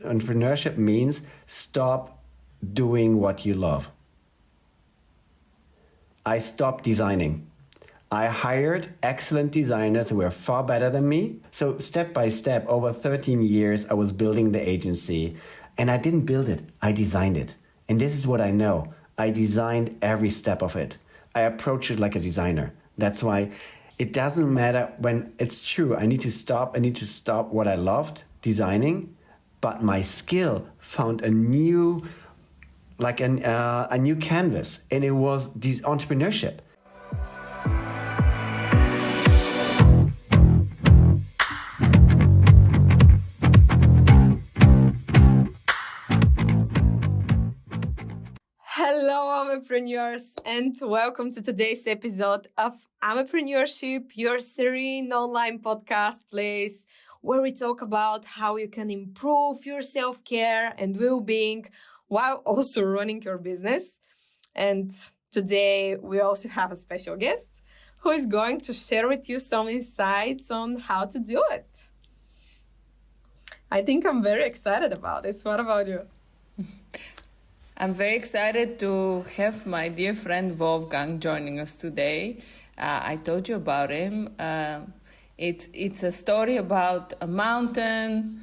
Entrepreneurship means stop doing what you love. I stopped designing. I hired excellent designers who were far better than me. So step by step, over 13 years, I was building the agency. And I didn't build it, I designed it. And this is what I know. I designed every step of it. I approach it like a designer. That's why it doesn't matter when it's true. I need to stop what I loved designing, but my skill found a new, a new canvas, and it was this entrepreneurship. Hello, entrepreneurs, and welcome to today's episode of Entrepreneurship, your serene online podcast place where we talk about how you can improve your self-care and well-being while also running your business. And today we also have a special guest who is going to share with you some insights on how to do it. I think I'm very excited about this. What about you? I'm very excited to have my dear friend Wolfgang joining us today. I told you about him. It's a story about a mountain,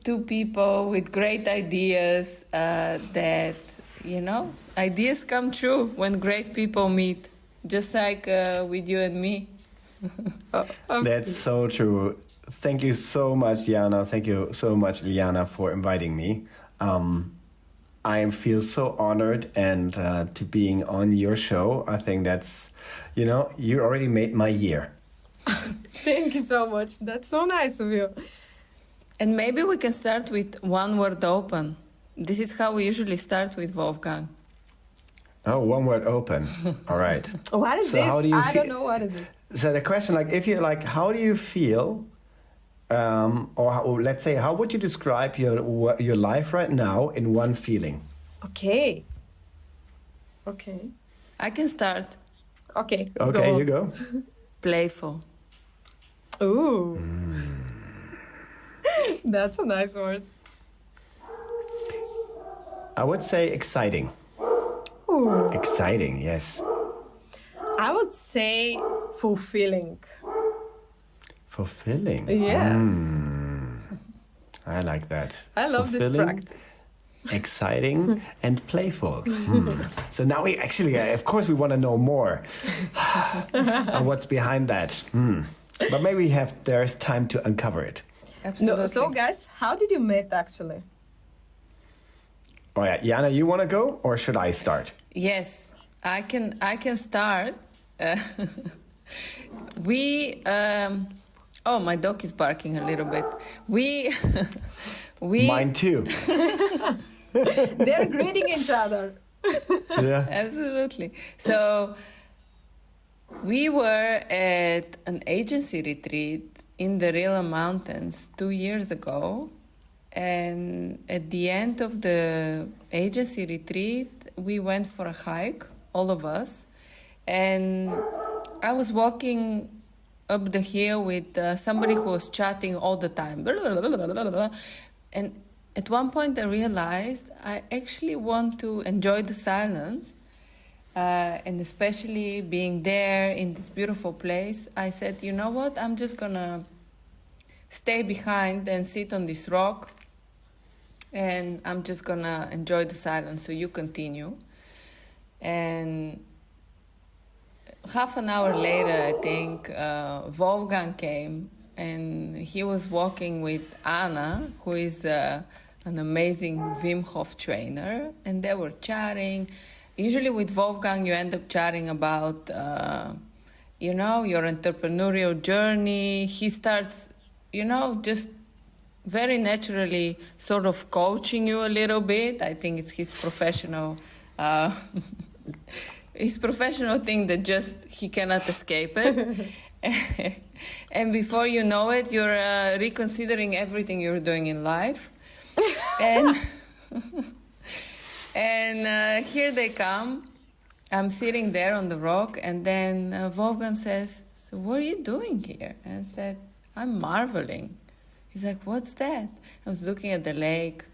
two people with great ideas that, ideas come true when great people meet, just like with you and me. That's so true. Thank you so much, Jana. Thank you so much, Liana, for inviting me. I feel so honored and to being on your show. I think that's, you already made my year. Thank you so much. That's so nice of you. And maybe we can start with one word open. This is how we usually start with Wolfgang. Oh, one word open. All right. What is so this? I don't know what is it. So the question, how do you feel? Let's say, how would you describe your life right now in one feeling? Okay. I can start. Okay, you go. Playful. Ooh. That's a nice word. I would say exciting. Ooh. Exciting, yes. I would say fulfilling. Fulfilling. Yes. I like that. I love this practice. Exciting and playful. So now we actually, of course, we want to know more on what's behind that. But maybe there's time to uncover it. Absolutely. No, so guys, how did you meet actually? Oh yeah, Jana, you want to go or should I start? Yes, I can start. Oh, my dog is barking a little bit. We Mine too. They're greeting each other. Yeah. Absolutely. So we were at an agency retreat in the Rila Mountains 2 years ago. And at the end of the agency retreat, we went for a hike, all of us. And I was walking up the hill with somebody who was chatting all the time. And at one point I realized I actually want to enjoy the silence. And especially being there in this beautiful place, I said, you know what? I'm just going to stay behind and sit on this rock. And I'm just going to enjoy the silence. So you continue. And half an hour later, I think, Wolfgang came and he was walking with Anna, who is an amazing Wim Hof trainer, and they were chatting. Usually with Wolfgang, you end up chatting about, your entrepreneurial journey. He starts, just very naturally sort of coaching you a little bit. I think it's his professional thing that just he cannot escape it. And before you know it, you're reconsidering everything you're doing in life. And here they come. I'm sitting there on the rock, and then Wolfgang says, so what are you doing here? And I said, I'm marveling. He's like, what's that? I was looking at the lake,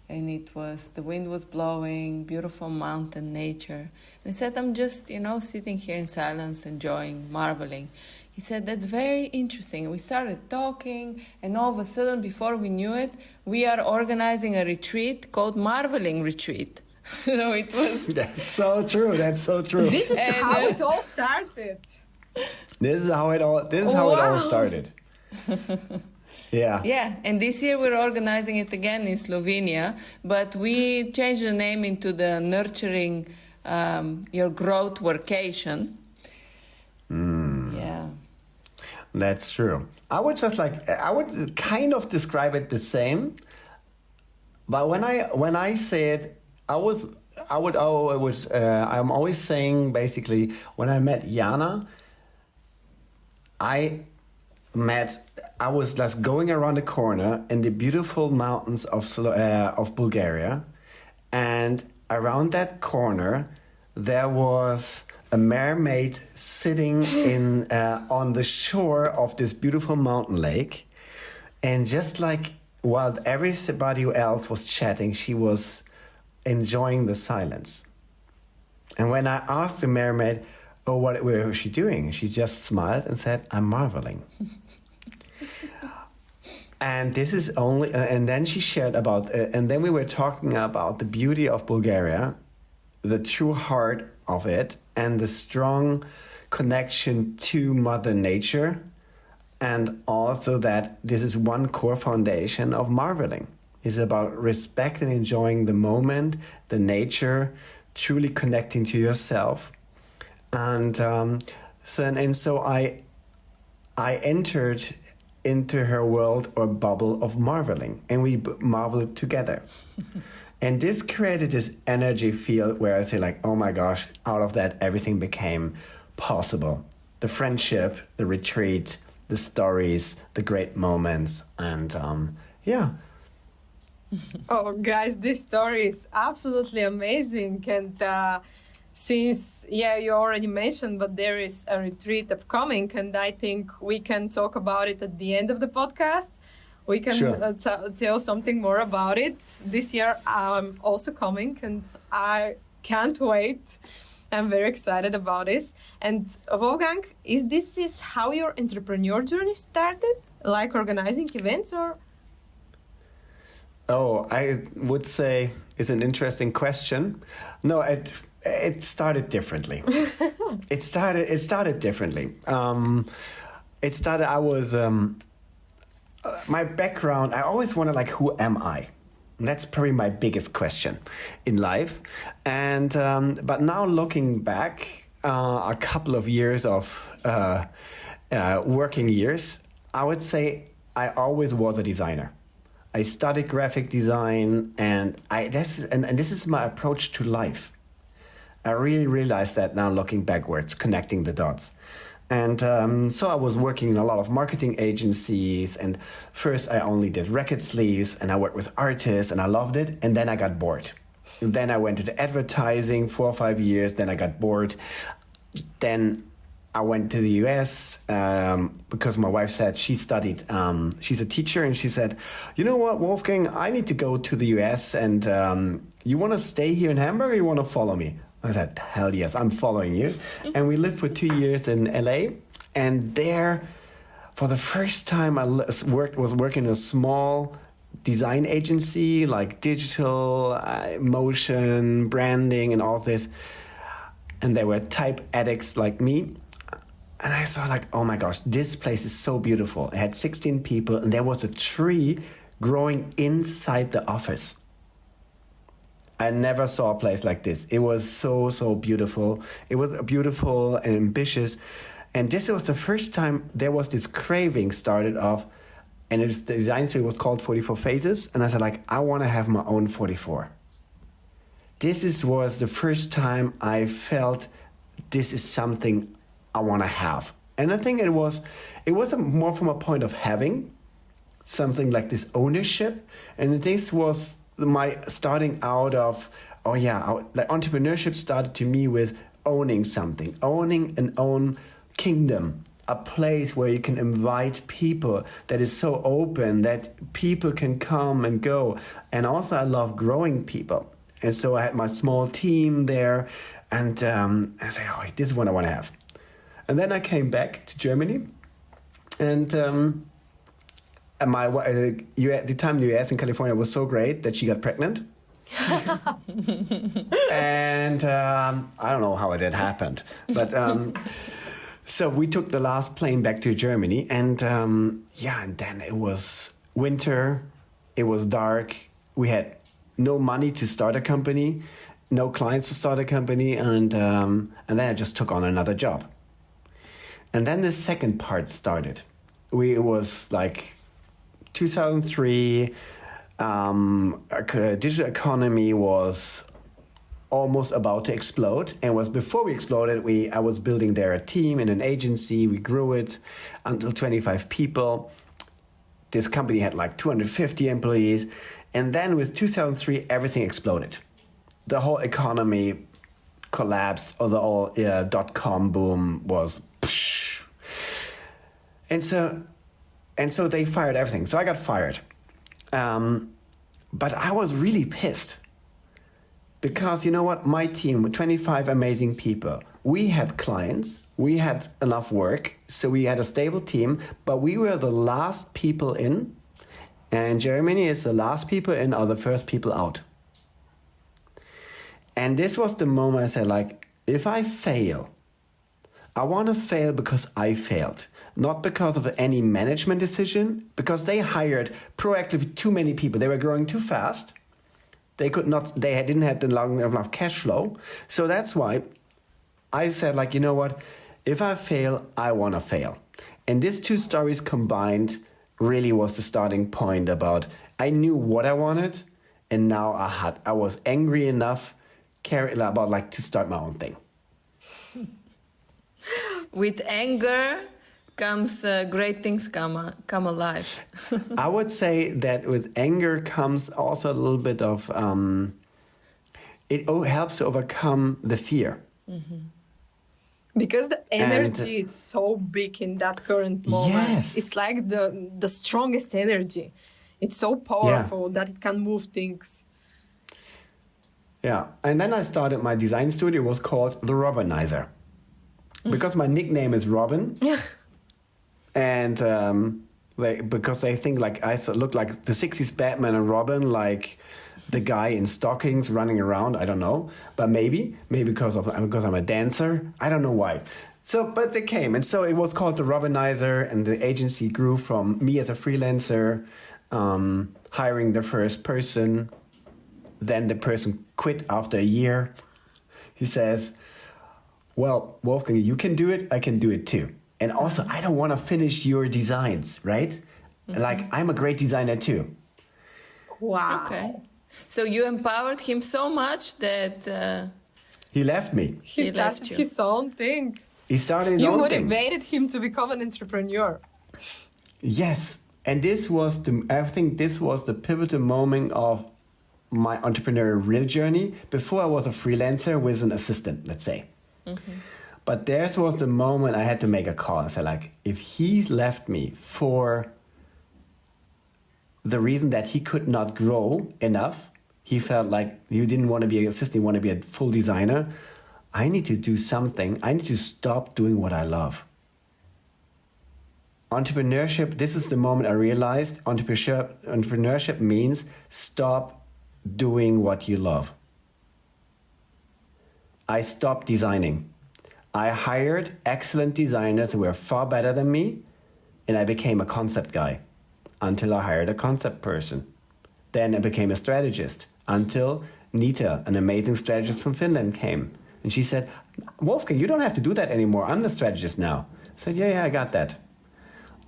and the wind was blowing, beautiful mountain nature. And I said, I'm just, sitting here in silence, enjoying, marveling. He said, that's very interesting. We started talking, and all of a sudden, before we knew it, we are organizing a retreat called Marveling Retreat. So it was... That's so true. That's so true. This is how it all started. This is how it all started. Yeah. Yeah, and this year we're organizing it again in Slovenia, but we changed the name into the Nurturing Your Growth Workation. Yeah. That's true. I would kind of describe it the same, but when I say it, I'm always saying basically when I met Jana, I was just going around the corner in the beautiful mountains of Bulgaria, and around that corner there was a mermaid sitting on the shore of this beautiful mountain lake, and just like while everybody else was chatting, she was enjoying the silence. And when I asked the mermaid, "Oh, what was she doing?" she just smiled and said, "I'm marveling." And this is only, and then she shared about, and then we were talking about the beauty of Bulgaria, the true heart of it, and the strong connection to Mother Nature, and also that this is one core foundation of marveling. It's about respect and enjoying the moment, the nature, truly connecting to yourself. And so I entered into her world or bubble of marveling, and we marveled together. And this created this energy field where I say like, oh my gosh, out of that everything became possible. The friendship, the retreat, the stories, the great moments, and yeah. Oh, guys, this story is absolutely amazing. And since, you already mentioned, but there is a retreat upcoming, and I think we can talk about it at the end of the podcast. We can tell something more about it. This year, I'm also coming, and I can't wait. I'm very excited about this. And Wolfgang, is this how your entrepreneur journey started? Like organizing events, or? Oh, I would say it's an interesting question. No, it started differently. It started differently. I was my background. I always wondered like, who am I? And that's probably my biggest question in life. And but now looking back, a couple of years of working years, I would say I always was a designer. I studied graphic design, and this is my approach to life. I really realized that now looking backwards, connecting the dots. And so I was working in a lot of marketing agencies, and first I only did record sleeves, and I worked with artists, and I loved it, and then I got bored. And then I went into advertising 4 or 5 years, then I got bored. Then I went to the US because my wife said she studied, she's a teacher, and she said, you know what, Wolfgang, I need to go to the US, and you want to stay here in Hamburg or you want to follow me? I said, hell yes, I'm following you. And we lived for 2 years in LA, and there, for the first time, I was working in a small design agency, like digital, motion, branding, and all this. And they were type addicts like me. And I saw like, oh my gosh, this place is so beautiful. It had 16 people, and there was a tree growing inside the office. I never saw a place like this. It was so, so beautiful. It was beautiful and ambitious. And this was the first time there was this craving started off, and the design studio was called 44 Phases. And I said like, I want to have my own 44. Was the first time I felt this is something I want to have. And I think it wasn't more from a point of having something like this ownership. And this was my starting out of, the entrepreneurship started to me with owning something, owning an own kingdom, a place where you can invite people, that is so open that people can come and go. And also I love growing people. And so I had my small team there, and I said, oh, this is what I want to have. And then I came back to Germany, and the time in the US in California was so great that she got pregnant. And I don't know how it had happened, but so we took the last plane back to Germany, and and then it was winter, it was dark, we had no money to start a company, no clients to start a company, and then I just took on another job. And then the second part started. It was like 2003. Digital economy was almost about to explode, and was before we exploded. I was building there a team in an agency. We grew it until 25 people. This company had like 250 employees, and then with 2003, everything exploded. The whole economy collapsed, or the whole .com boom was, psh. And so they fired everything. So I got fired. But I was really pissed, because you know what? My team with 25 amazing people, we had clients, we had enough work, so we had a stable team, but we were the last people in, and Germany is the last people in or the first people out. And this was the moment I said, like, if I fail, I want to fail because I failed. Not because of any management decision, because they hired proactively too many people. They were growing too fast. They didn't have the long enough cash flow. So that's why I said, like, you know what? If I fail, I want to fail. And these two stories combined really was the starting point about, I knew what I wanted, and now I was angry enough about like to start my own thing. With anger comes great things come alive. I would say that with anger comes also a little bit of it helps to overcome the fear. Mm-hmm. Because the energy is so big in that current moment. Yes. It's like the strongest energy. It's so powerful that it can move things. Yeah. And then I started my design studio. It was called The Robinizer. Because my nickname is Robin. Yeah. And because they think like I look like the 60s Batman and Robin, like the guy in stockings running around. I don't know, but maybe because I'm a dancer. I don't know why. So, but they came, and so it was called The Robinizer, and the agency grew from me as a freelancer, hiring the first person. Then the person quit after a year. He says, well, Wolfgang, you can do it. I can do it too. And also, I don't want to finish your designs, right? Mm-hmm. Like, I'm a great designer too. Wow. Okay. So you empowered him so much that... he left me. He left his own thing. He started his own thing. You motivated him to become an entrepreneur. Yes. And I think this was the pivotal moment of my entrepreneurial real journey. Before I was a freelancer with an assistant, let's say. Mm-hmm. But this was the moment I had to make a call. I said, like, if he left me for the reason that he could not grow enough, he felt like he didn't want to be an assistant, he wanted to be a full designer. I need to do something. I need to stop doing what I love. Entrepreneurship, this is the moment I realized entrepreneurship means stop doing what you love. I stopped designing. I hired excellent designers who were far better than me, and I became a concept guy until I hired a concept person. Then I became a strategist until Nita, an amazing strategist from Finland, came. And she said, Wolfgang, you don't have to do that anymore. I'm the strategist now. I said, yeah, I got that.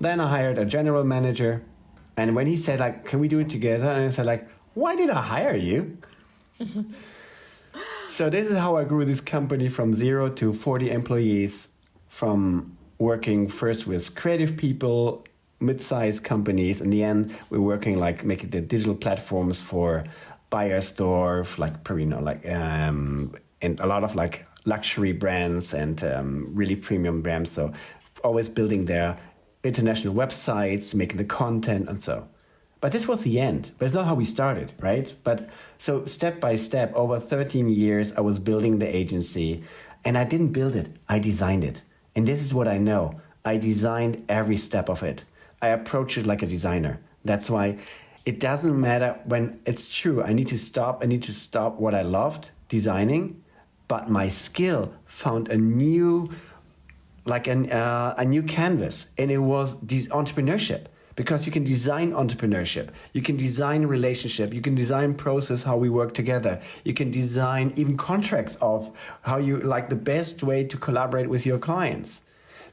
Then I hired a general manager. And when he said, like, can we do it together? And I said, like, why did I hire you? So this is how I grew this company from 0 to 40 employees, from working first with creative people, mid-sized companies. In the end, we're working like making the digital platforms for Bayersdorf, like, you know, like, and a lot of like luxury brands and really premium brands. So always building their international websites, making the content and so. But this was the end. But it's not how we started, right? But so step by step, over 13 years, I was building the agency. And I didn't build it, I designed it. And this is what I know. I designed every step of it. I approach it like a designer. That's why it doesn't matter when it's true. I need to stop what I loved designing, but my skill found a new canvas, and it was this entrepreneurship. Because you can design entrepreneurship, you can design relationship, you can design process, how we work together. You can design even contracts of how you like the best way to collaborate with your clients.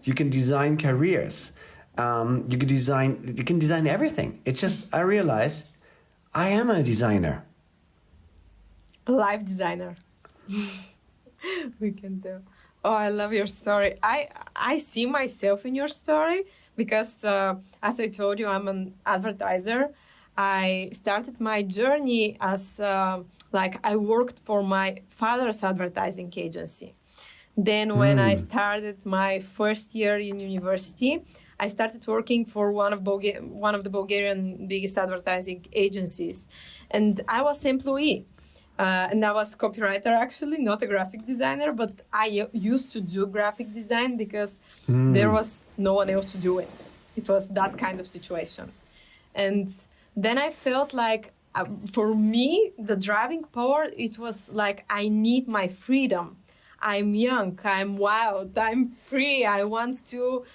You can design careers. You can design everything. It's just, I realized I am a designer. A life designer. We can do. Oh, I love your story. I see myself in your story because, as I told you, I'm an advertiser. I started my journey as, I worked for my father's advertising agency. Then when I started my first year in university, I started working for one of the Bulgarian biggest advertising agencies. And I was employee. And I was copywriter, actually, not a graphic designer, but I used to do graphic design because there was no one else to do it. It was that kind of situation. And then I felt like, for me, the driving power, it was like, I need my freedom. I'm young, I'm wild, I'm free, I want to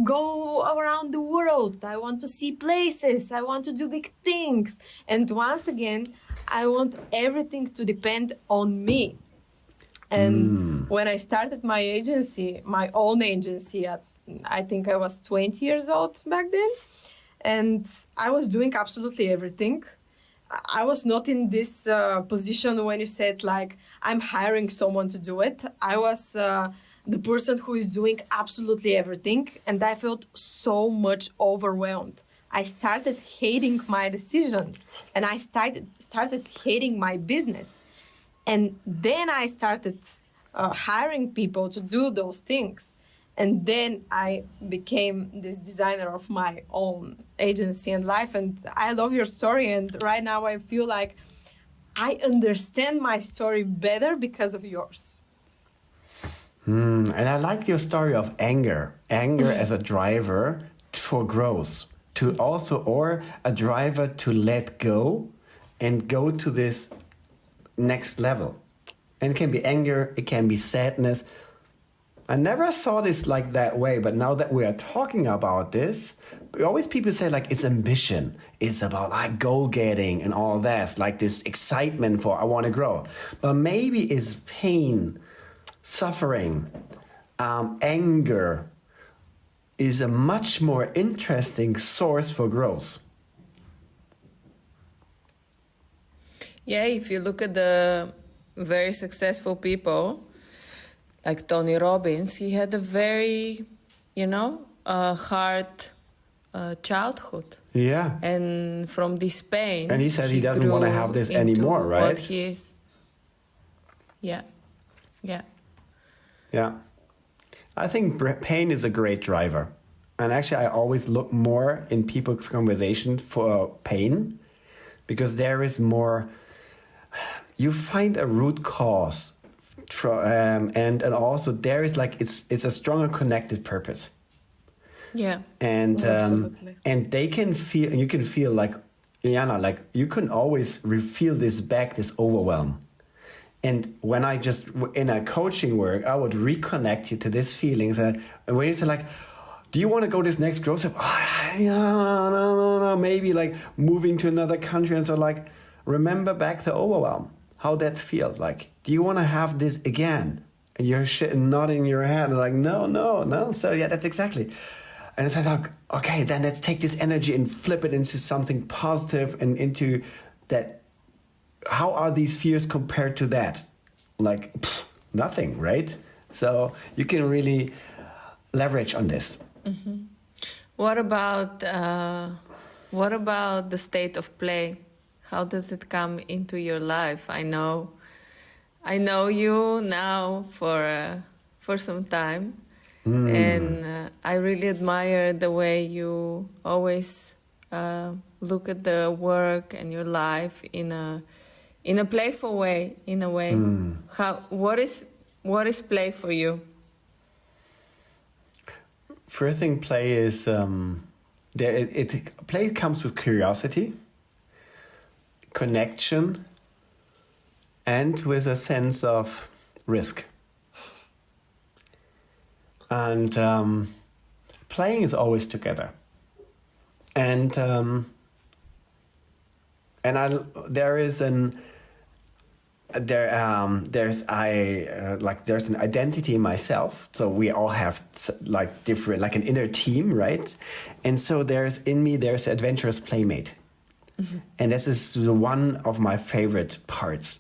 go around the world, I want to see places, I want to do big things. And once again, I want everything to depend on me. And when I started my agency, my own agency, I think I was 20 years old back then, and I was doing absolutely everything. I was not in this position when you said, like, I'm hiring someone to do it. I was the person who is doing absolutely everything, and I felt so much overwhelmed. I started hating my decision, and I started hating my business. And then I started hiring people to do those things. And then I became this designer of my own agency and life. And I love your story. And right now I feel like I understand my story better because of yours. And I like your story of anger as a driver for growth, or a driver to let go and go to this next level. And it can be anger, it can be sadness. I never saw this like that way, but now that we are talking about this, always people say like it's ambition. It's about like goal-getting and all that, like this excitement for I want to grow. But maybe it's pain, suffering, anger is a much more interesting source for growth. Yeah, if you look at the very successful people, like Tony Robbins, he had a very, hard childhood. Yeah. And from this pain... And he said he doesn't want to have this anymore, right? What he is. Yeah. Yeah. Yeah. I think pain is a great driver. And actually, I always look more in people's conversation for pain, because there is more... You find a root cause. And also there is like it's a stronger connected purpose. Yeah. And and they can feel, and you can feel like Jana, like you can always feel this overwhelm. And when I just in a coaching work, I would reconnect you to these feelings. And when you say like, do you want to go this next growth step? No, maybe like moving to another country, and so like remember back the overwhelm. How that feels like. Do you want to have this again? And you're nodding your head like, no. So yeah, that's exactly. And it's like, okay, then let's take this energy and flip it into something positive and into that. How are these fears compared to that? Like nothing, right? So you can really leverage on this. Mm-hmm. What about the state of play? How does it come into your life? I know you now for some time, And I really admire the way you always look at the work and your life in a playful way, in a way. What is play for you? First thing, play is play comes with curiosity, connection, and with a sense of risk. And playing is always together. And there's an identity in myself. So we all have like different, like an inner team, right? And so there's an adventurous playmate. Mm-hmm. And this is one of my favorite parts.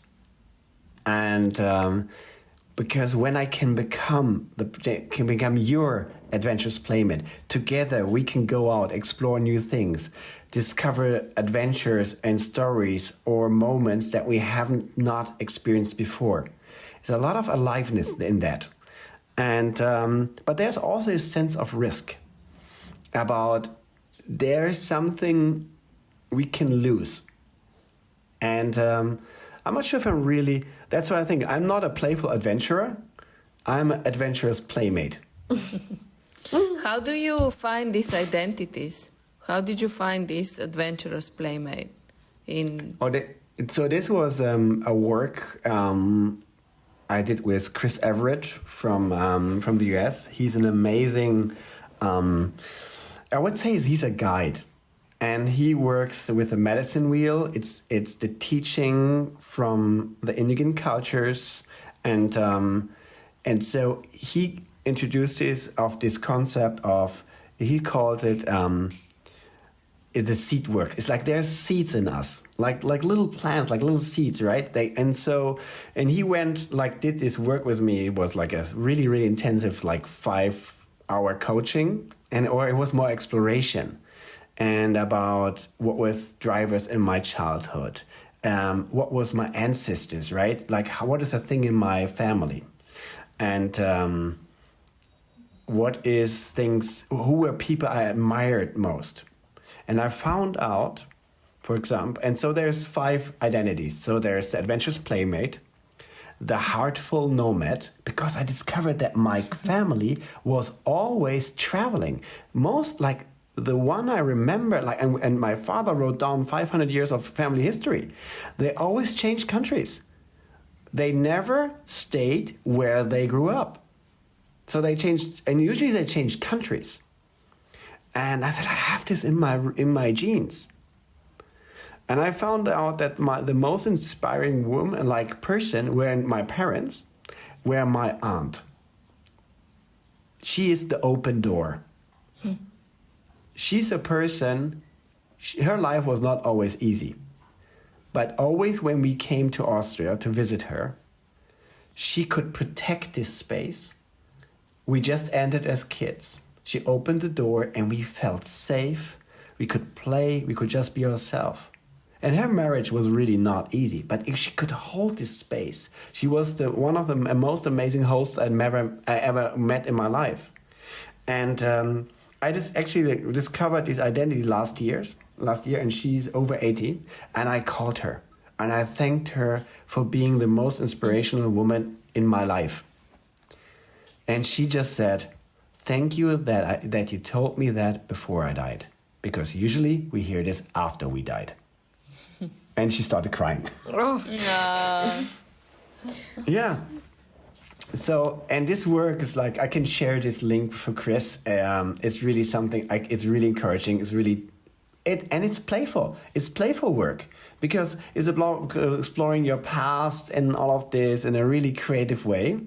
And because when I can become your adventurous playmate, together we can go out, explore new things, discover adventures and stories or moments that we haven't not experienced before. There's a lot of aliveness in that. And but there's also a sense of risk about there's something we can lose. And I'm not sure if I'm really... That's why I think I'm not a playful adventurer. I'm an adventurous playmate. How do you find these identities? How did you find this adventurous playmate? So this was a work I did with Chris Everett from the US. He's an amazing... I would say he's a guide. And he works with the medicine wheel. It's the teaching from the Indian cultures, and so he introduced this concept of, he called it the seed work. It's like there's seeds in us, like little plants, like little seeds, right? And he did this work with me. It was like a really, really intensive, like 5-hour coaching, or it was more exploration. And about what was drivers in my childhood, what was my ancestors, right? Like what is a thing in my family, and who were people I admired most. And I found out, for example, and so there's 5 identities. So there's the adventurous playmate, the heartful nomad, because I discovered that my family was always traveling. The one I remember, and my father wrote down 500 years of family history. They always changed countries. They never stayed where they grew up. So they changed, and usually they changed countries. And I said, I have this in my genes. And I found out that the most inspiring person were my parents, were my aunt. She is the open door. She's a person, her life was not always easy. But always when we came to Austria to visit her, she could protect this space. We just entered as kids. She opened the door and we felt safe. We could play, we could just be ourselves. And her marriage was really not easy, but if she could hold this space, she was one of the most amazing hosts I ever met in my life. And I just actually discovered this identity last year, and she's over 80, and I called her, and I thanked her for being the most inspirational woman in my life. And she just said, thank you that you told me that before I died, because usually we hear this after we died. And she started crying. Yeah. So, and this work is like, I can share this link for Chris. It's really something, it's really encouraging. And it's playful. It's playful work because it's about exploring your past and all of this in a really creative way.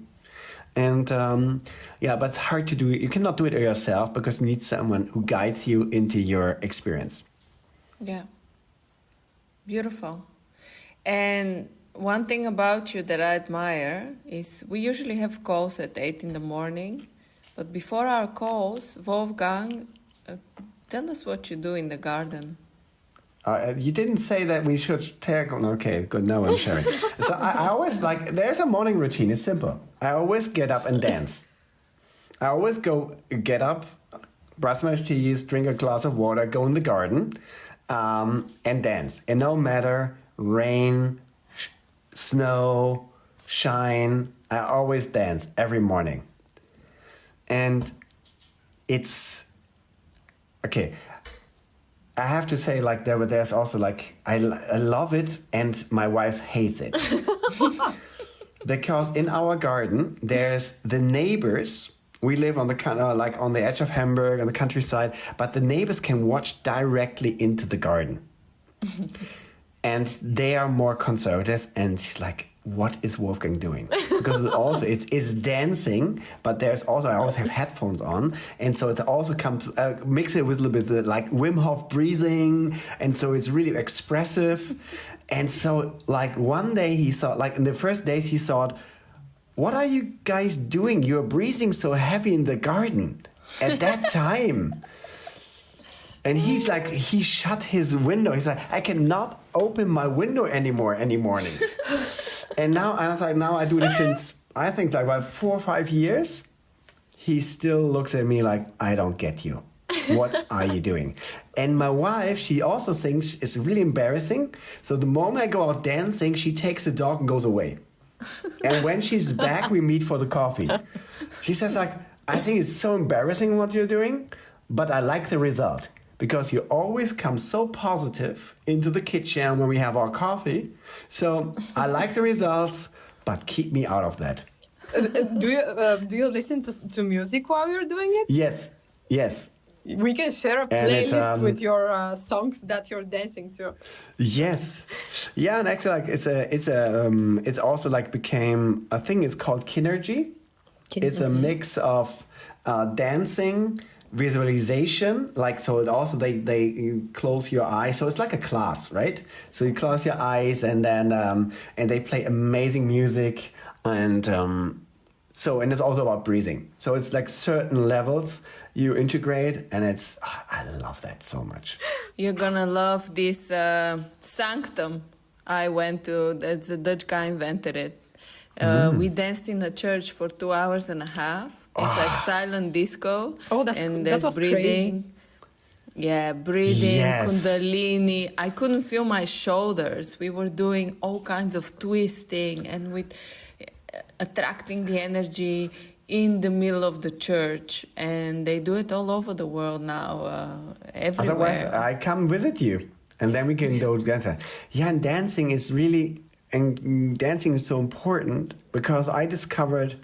And but it's hard to do. You cannot do it yourself because you need someone who guides you into your experience. Yeah. Beautiful. And one thing about you that I admire is we usually have calls at 8 in the morning, but before our calls, Wolfgang, tell us what you do in the garden. You didn't say that we should take... Okay, good, now I'm sharing. So I always there's a morning routine, it's simple. I always get up and dance. I always get up, brush my teeth, drink a glass of water, go in the garden, and dance. And no matter rain, snow, shine, I always dance every morning. And it's okay. I have to say, like, there's also like I love it, and my wife hates it because in our garden there's the neighbors. We live on the kind of like on the edge of Hamburg, on the countryside, but the neighbors can watch directly into the garden, and they are more conservative. And she's like, what is Wolfgang doing? Because it's dancing, but there's also, I always have headphones on, and so it also comes mix it with a little bit like Wim Hof breathing, and so it's really expressive. And so like one day he thought, like in the first days he thought, what are you guys doing? You're breathing so heavy in the garden at that time. And he's like, he shut his window. He's like, I cannot open my window anymore any mornings. And now, I was like, now I do this since, I think like about 4 or 5 years. He still looks at me like, I don't get you. What are you doing? And my wife, she also thinks it's really embarrassing. So the moment I go out dancing, she takes the dog and goes away. And when she's back, we meet for the coffee. She says like, I think it's so embarrassing what you're doing, but I like the result. Because you always come so positive into the kitchen when we have our coffee. So I like the results, but keep me out of that. Do you listen to music while you're doing it? Yes. We can share a playlist with your songs that you're dancing to. Yes, yeah, and actually, like it's also like became a thing. It's called Kinergy. It's a mix of dancing, visualization, like so. It also they close your eyes, so it's like a class, right? So you close your eyes, and then and they play amazing music, and and it's also about breathing. So it's like certain levels you integrate, and I love that so much. You're gonna love this sanctum I went to. That's a Dutch guy invented it. We danced in a church for 2 hours and a half. It's like silent disco. Oh, that was breathing. crazy. Yeah, breathing, Yes. kundalini. I couldn't feel my shoulders. We were doing all kinds of twisting and with attracting the energy in the middle of the church. And they do it all over the world now, everywhere. Otherwise, I come visit you, and then we can go together. Yeah, and dancing is so important because I discovered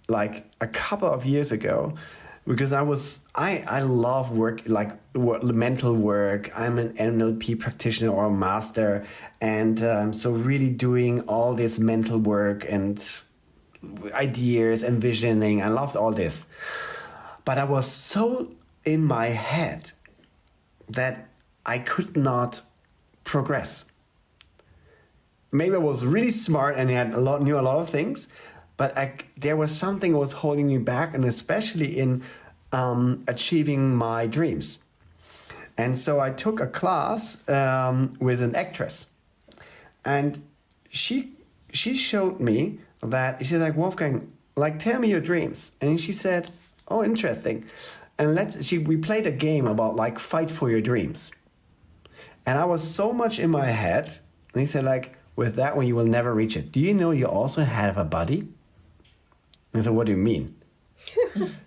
like a couple of years ago, because I love mental work. I'm an NLP practitioner or a master, and so really doing all this mental work and ideas and visioning. I loved all this, but I was so in my head that I could not progress. Maybe I was really smart and knew a lot of things, but there was something that was holding me back, and especially in achieving my dreams. And so I took a class with an actress, and she showed me that she's like, Wolfgang, like, tell me your dreams. And she said, oh, interesting. And we played a game about like fight for your dreams. And I was so much in my head, and he said like, with that one, you will never reach it. Do you know you also have a body? And so, what do you mean?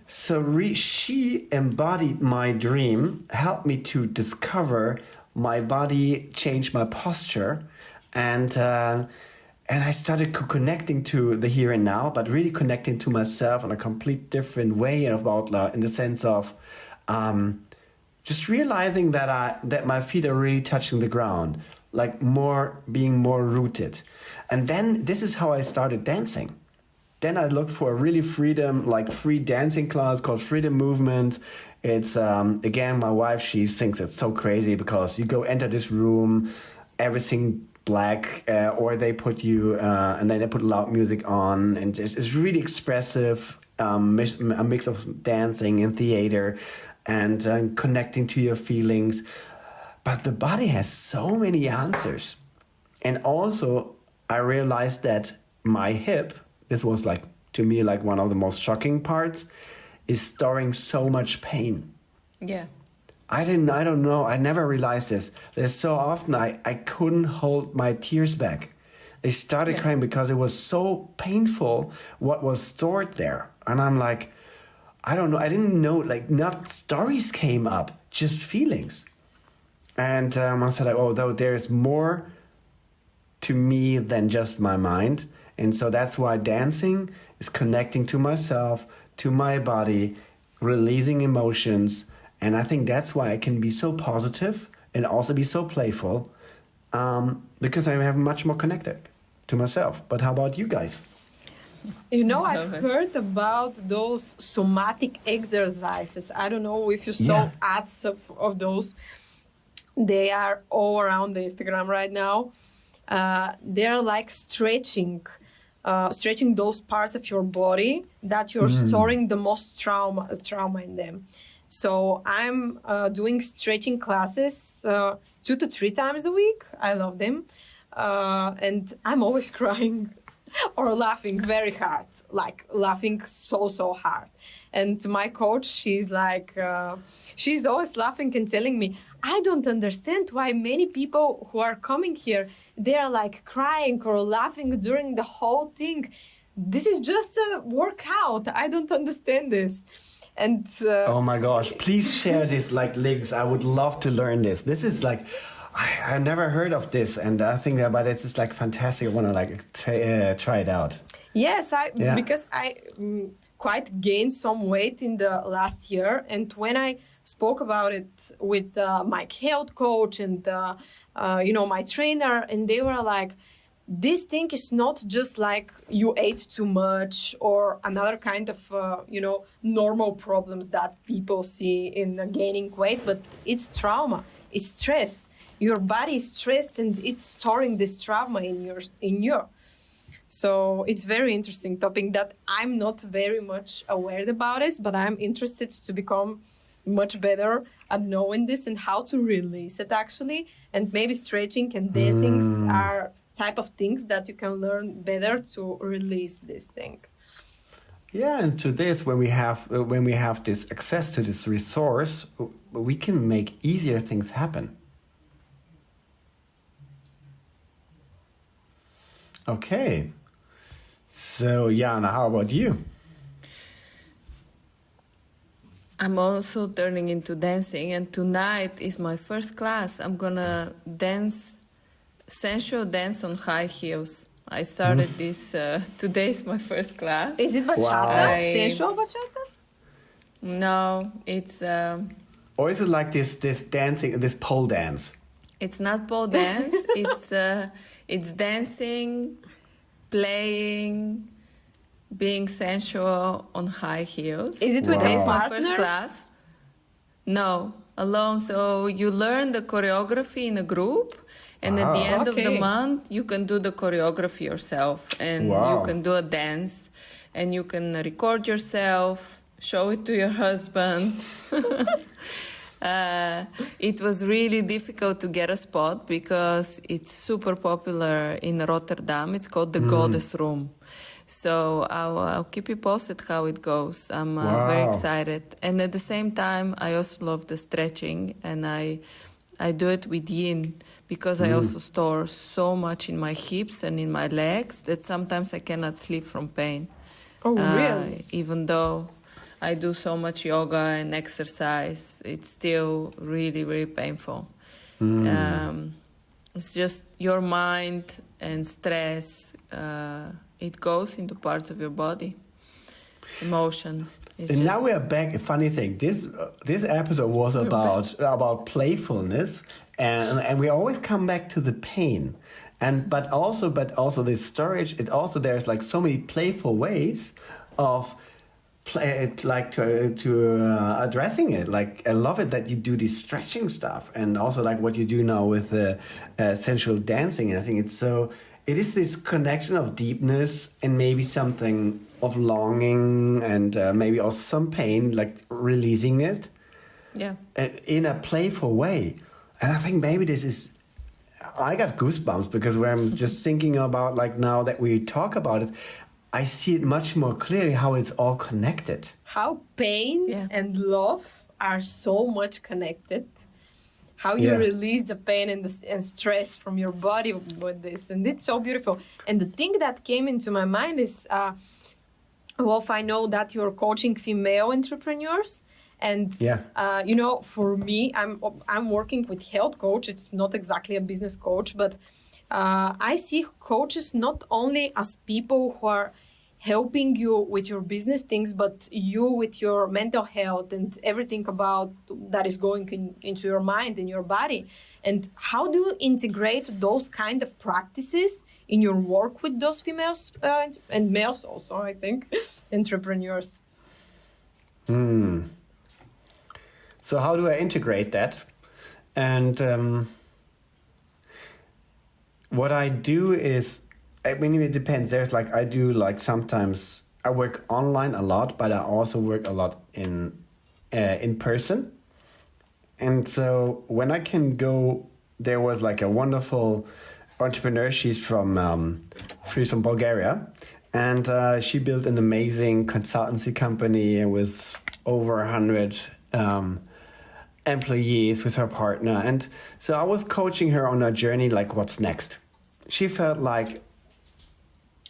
So she embodied my dream, helped me to discover my body, change my posture, and I started connecting to the here and now, but really connecting to myself in a complete different way, in the sense of just realizing that my feet are really touching the ground, like being more rooted. And then this is how I started dancing. Then I looked for a really free dancing class called Freedom Movement. It's, again, my wife, she thinks it's so crazy because you enter this room, everything black, or they put you, and then they put loud music on, and it's really expressive, a mix of dancing and theater, and connecting to your feelings. But the body has so many answers. And also, I realized that my hip, this was like to me like one of the most shocking parts, is storing so much pain. Yeah. I don't know. I never realized this. There's so often I couldn't hold my tears back. I started crying because it was so painful what was stored there. And I'm like, I don't know. I didn't know, like, not stories came up, just feelings. And I said, oh, though there's more to me than just my mind. And so that's why dancing is connecting to myself, to my body, releasing emotions. And I think that's why I can be so positive and also be so playful, because I am much more connected to myself. But how about you guys? You know, I've heard about those somatic exercises. I don't know if you saw ads of those. They are all around the Instagram right now. They're like stretching those parts of your body that you're storing the most trauma in them. So I'm doing stretching classes 2 to 3 times a week. I love them. And I'm always crying or laughing very hard, like laughing so hard. And my coach, she's like, she's always laughing and telling me, I don't understand why many people who are coming here, they are like crying or laughing during the whole thing. This is just a workout. I don't understand this. And oh my gosh, please share this like links. I would love to learn this. This is like, I never heard of this, and I think about it. It's like fantastic. I want to like try it out. Yes, because I quite gained some weight in the last year, and when I spoke about it with my health coach and my trainer, and they were like, this thing is not just like you ate too much or another kind of normal problems that people see in gaining weight, but it's trauma, it's stress. Your body is stressed and it's storing this trauma in your. So it's very interesting topic that I'm not very much aware about it, but I'm interested to become much better at knowing this and how to release it actually. And maybe stretching and dancing are type of things that you can learn better to release this thing. Yeah, and to this, when we have this access to this resource, we can make easier things happen. Okay. So, Jana, how about you? I'm also turning into dancing, and tonight is my first class. I'm gonna dance, sensual dance on high heels. I started this, today's my first class. Is it bachata? Sensual bachata? No, it's... or is it like this dancing, this pole dance? It's not pole dance, it's dancing, playing, being sensual on high heels. Is it with Today's a my partner? first class. No, alone. So you learn the choreography in a group, and at the end of the month, you can do the choreography yourself, and you can do a dance, and you can record yourself, show it to your husband. It was really difficult to get a spot because it's super popular in Rotterdam. It's called the Goddess Room. So I'll keep you posted how it goes. I'm very excited. And at the same time, I also love the stretching, and I do it with yin because I also store so much in my hips and in my legs that sometimes I cannot sleep from pain. Oh, really? Even though I do so much yoga and exercise, it's still really, really painful. It's just your mind and stress, it goes into parts of your body. Emotion. And now we are back. A funny thing. This episode was about playfulness, and we always come back to the pain, but also this storage. There's like so many playful ways of addressing it. Like I love it that you do this stretching stuff, and also like what you do now with sensual dancing. And I think it is this connection of deepness and maybe something of longing and maybe also some pain, like releasing it in a playful way. And I think maybe I got goosebumps because when I'm just thinking about like now that we talk about it, I see it much more clearly how it's all connected. How pain and love are so much connected. How you release the pain and stress from your body with this. And it's so beautiful. And the thing that came into my mind is, Wolf, I know that you're coaching female entrepreneurs. And, you know, for me, I'm working with health coach. It's not exactly a business coach, but I see coaches not only as people who are helping you with your business things, but you with your mental health and everything about that is going into your mind and your body. And how do you integrate those kind of practices in your work with those females and males also, I think, entrepreneurs? So how do I integrate that? And what I do is, I mean, it depends. There's like, I do like sometimes I work online a lot, but I also work a lot in person. And so when I can go, there was like a wonderful entrepreneur. She's from Bulgaria, and she built an amazing consultancy company. It was over 100 employees with her partner. And so I was coaching her on her journey, like what's next. She felt like,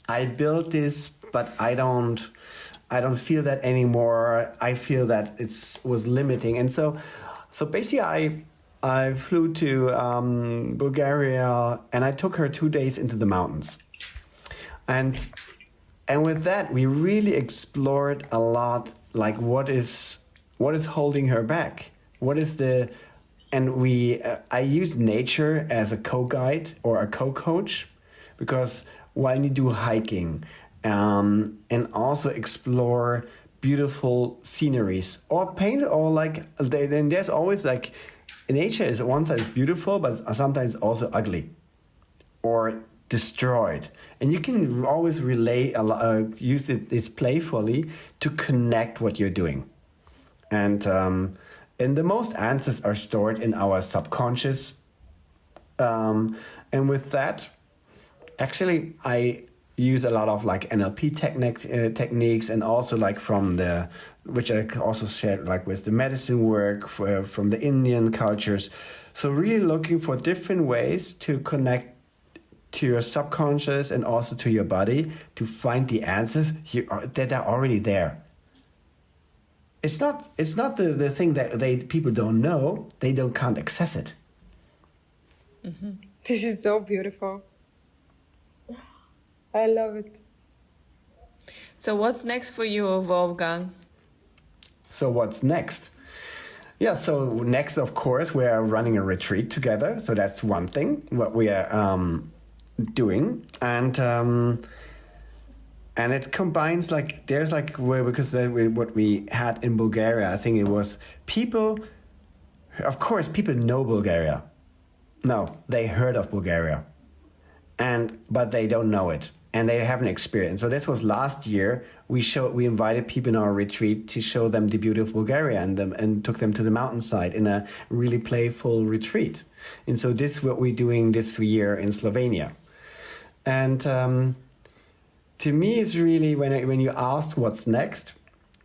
I built this, but I don't feel that anymore. I feel that it was limiting. And so basically I flew to Bulgaria, and I took her 2 days into the mountains. And with that, we really explored a lot, like what is holding her back? I used nature as a co-guide or a co-coach, because when you do hiking and also explore beautiful sceneries or paint, or like then there's always like nature is one side is beautiful, but sometimes also ugly or destroyed, and you can always use this playfully to connect what you're doing. And the most answers are stored in our subconscious, and with that, actually, I use a lot of like NLP techniques, and also like which I also shared like with the medicine work from the Indian cultures. So really looking for different ways to connect to your subconscious and also to your body to find the answers that are already there. It's not the thing that people don't know. They can't access it. Mm-hmm. This is so beautiful. I love it. So what's next for you, Wolfgang? So what's next? Yeah, so next, of course, we are running a retreat together. So that's one thing, what we are doing. And it combines like, there's like, because what we had in Bulgaria, I think it was people, of course, people know Bulgaria. No, they heard of Bulgaria. But they don't know it. And they haven't experienced. So this was last year. We invited people in our retreat to show them the beauty of Bulgaria, and took them to the mountainside in a really playful retreat. And so this is what we're doing this year in Slovenia. And to me, it's really when you asked what's next,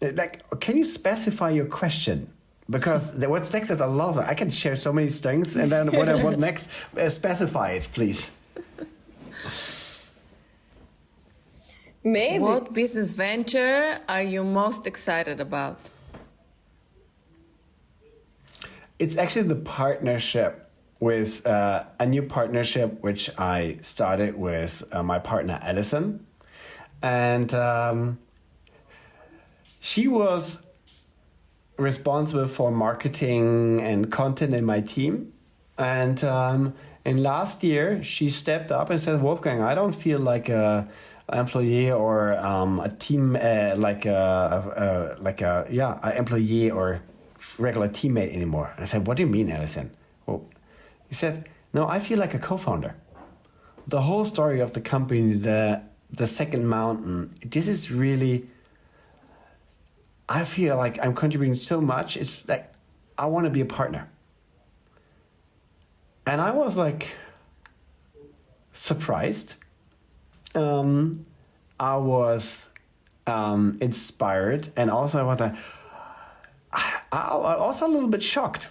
like, can you specify your question? Because what's next is a lot. I can share so many things, and then what I want next, specify it, please. Maybe. What business venture are you most excited about? It's actually the partnership with a new partnership which I started with my partner Alison, and she was responsible for marketing and content in my team, and last year she stepped up and said, Wolfgang, I don't feel like a employee or a team, an employee or regular teammate anymore. And I said, what do you mean, Alison? Well, he said, no, I feel like a co-founder. The whole story of the company, the second mountain, this is really, I feel like I'm contributing so much. It's like, I want to be a partner. And I was like surprised. I was inspired, and also I was also a little bit shocked.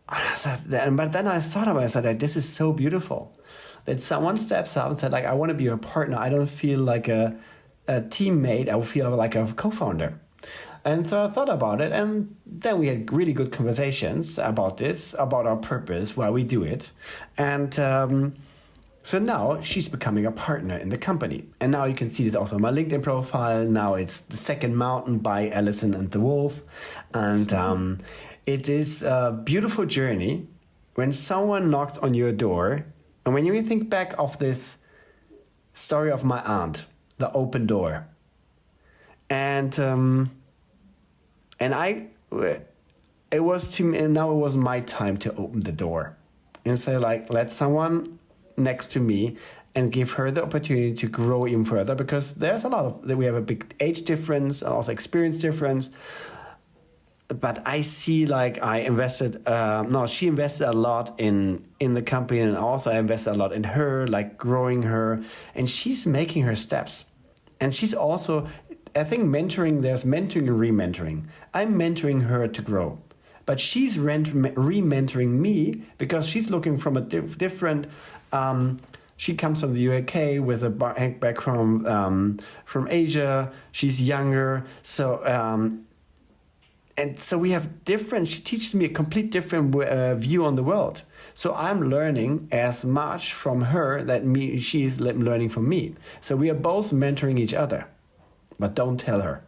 But then I thought about it, I said, like, this is so beautiful that someone steps up and said, like, I want to be a partner. I don't feel like a teammate. I feel like a co-founder. And so I thought about it, and then we had really good conversations about this, about our purpose, why we do it. And so now she's becoming a partner in the company. And now you can see this also on my LinkedIn profile. Now it's The Second Mountain by Alison and the Wolf. And it is a beautiful journey when someone knocks on your door. And when you think back of this story of my aunt, the open door. And it was to me, and now it was my time to open the door and say, like, let someone next to me and give her the opportunity to grow even further, because there's a lot of, we have a big age difference, also experience difference. But I see, like, she invested a lot in the company, and also I invested a lot in her, like growing her, and she's making her steps. And she's also, I think there's mentoring and re-mentoring. I'm mentoring her to grow, but she's re-mentoring me because she's looking from a different, she comes from the UK with a background from Asia. She's younger. So, and so we have she teaches me a complete different view on the world. So I'm learning as much from her that she's learning from me. So we are both mentoring each other, but don't tell her.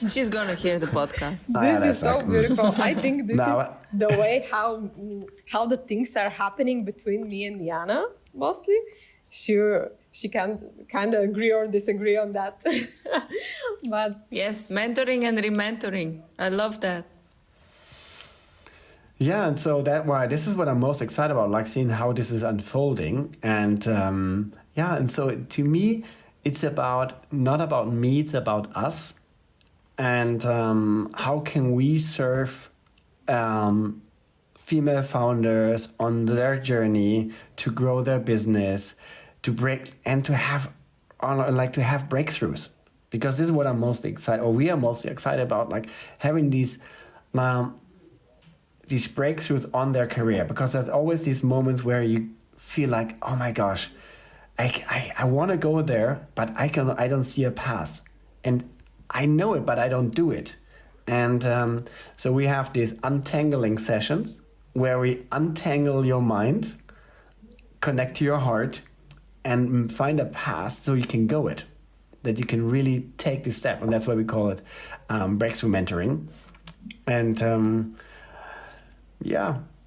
She's gonna hear the podcast. This is so beautiful. I think this is the way how the things are happening between me and Diana, mostly. She can kind of agree or disagree on that. But yes, mentoring and re-mentoring. I love that. Yeah, and so this is what I'm most excited about, like seeing how this is unfolding. And and so to me, it's not about me, it's about us. And how can we serve female founders on their journey to grow their business, to have breakthroughs, because this is what I'm mostly excited, or we are mostly excited about, like having these breakthroughs on their career, because there's always these moments where you feel like, oh my gosh, I want to go there, but I don't see a path, and I know it, but I don't do it. And so we have these untangling sessions where we untangle your mind, connect to your heart, and find a path so you can go it, that you can really take this step. And that's why we call it breakthrough mentoring. And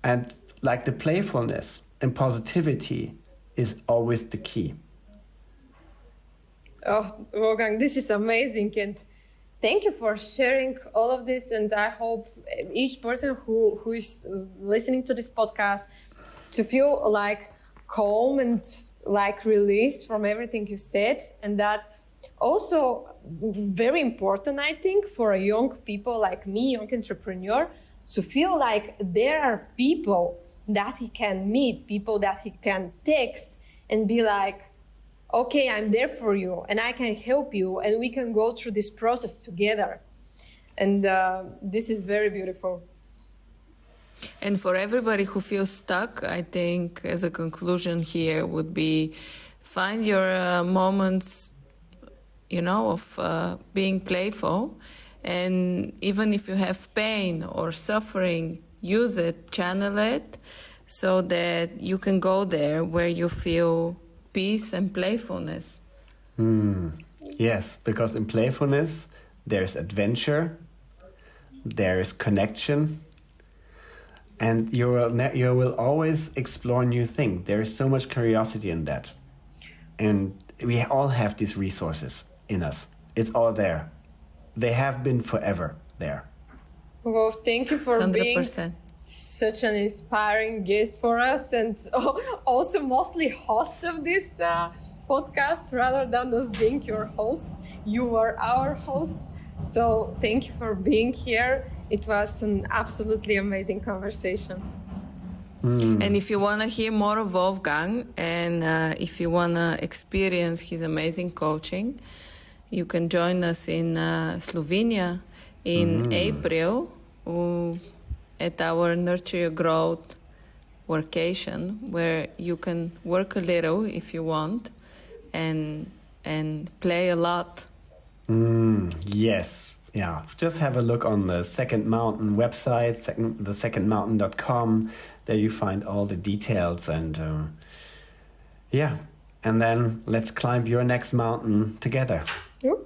and like the playfulness and positivity is always the key. Oh, Wolfgang, this is amazing. And thank you for sharing all of this. And I hope each person who is listening to this podcast to feel like calm and like released from everything you said. And that also very important, I think, for a young people like me, young entrepreneur, to feel like there are people that he can meet, people that he can text and be like, okay, I'm there for you and I can help you and we can go through this process together. And this is very beautiful. And for everybody who feels stuck, I think as a conclusion here would be find your moments, of being playful. And even if you have pain or suffering, use it, channel it, so that you can go there where you feel peace and playfulness. Yes, because in playfulness, there's adventure, there is connection, and you will always explore new things. There is so much curiosity in that. And we all have these resources in us. It's all there. They have been forever there. Well, thank you for 100%. being such an inspiring guest for us, and also mostly host of this podcast rather than us being your hosts. You were our hosts. So thank you for being here. It was an absolutely amazing conversation. And if you want to hear more of Wolfgang, and if you want to experience his amazing coaching, you can join us in Slovenia in April at our Nurture Your Growth workation, where you can work a little if you want and play a lot. Yes. Yeah. Just have a look on the Second Mountain website, thesecondmountain.com. There you find all the details. And and then let's climb your next mountain together.